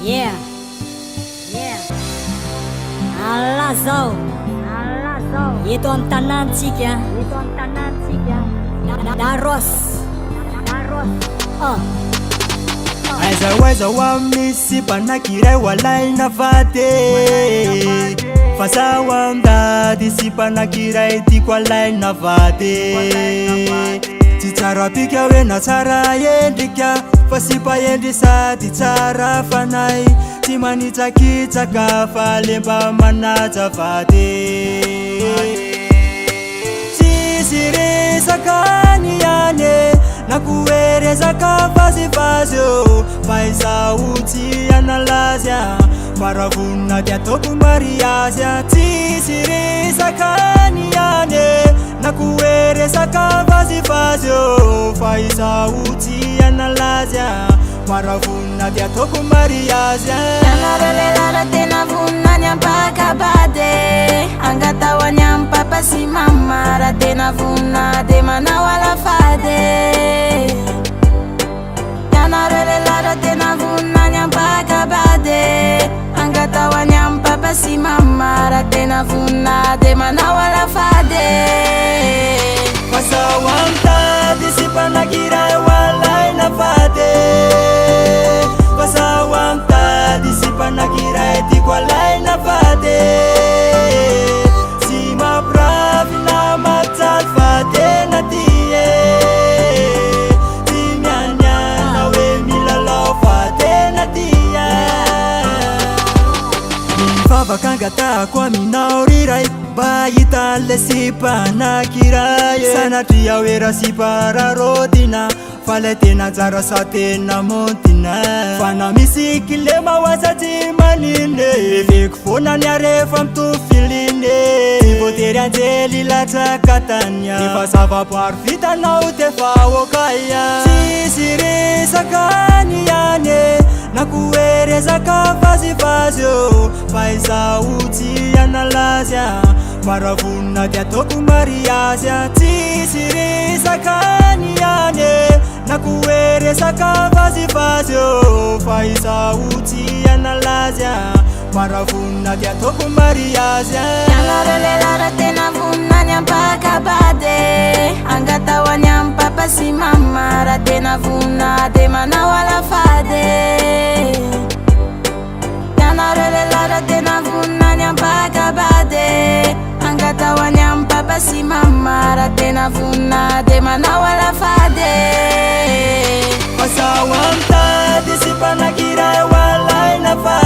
Yeah, yeah. Alazao, ito ang tanan chika, Daros. Aiza wamisi panakire walai nafate Fasa wamdadi si panakire iti kwa lai nafate Tichara pika we na chara yendika Fasipa yendisa tichara fanai Timani chakita kafa lemba mana chafate Sisire sakani yane Nakuereza kafazi fazio Faiza uti analazia Maravuna dia toku mariazia Tisiri sakani yane Nakuereza kafazi fazio Faiza uti analazia Maravuna dia toku mariazia Yanarelelala tena vuna nyampaka bade Angata wa nyampa pasi mama Ratena vuna de mana wala fade Yanarelelala tena vuna nyampaka bade Angata wa nyampa pasi mama Ratena vuna de mana wala fade Fasa wamta disipa nakirai walai nafade Fasa wamta disipa nakirai tikwa lai nafade Sima bravi na matal fade na tiye Timyanya na we milalo fade na tiya Minfava kangata kwa minaurirai Bayita le sipa nakirai Sana tia wera sipara rotina Fale tena zara sa tena montina Fana misiki le mawasa timanine Fikfona nyare fam tu filine Siboteri anjeli la chakatanya Ifa sava parfita na utefa wokaya Sisiri sakani yane Nakuereza kafazi fazio Faiza uti analazia Maravuna dia toku mariazia Tisiri sakani yane Nakuereza kafazi fazio Faiza uti analazia Maravuna dia toku mariazia Yanarelelala tena vuna nyampaka bade Angata wa nyampa pasi mama Ratena vuna de mana wala fade Yanarelelala tena vuna nyampaka bade Angata wa nyampa pasi mama Ratena vuna de mana wala fade Fasa wamta disipa nakirai walai nafade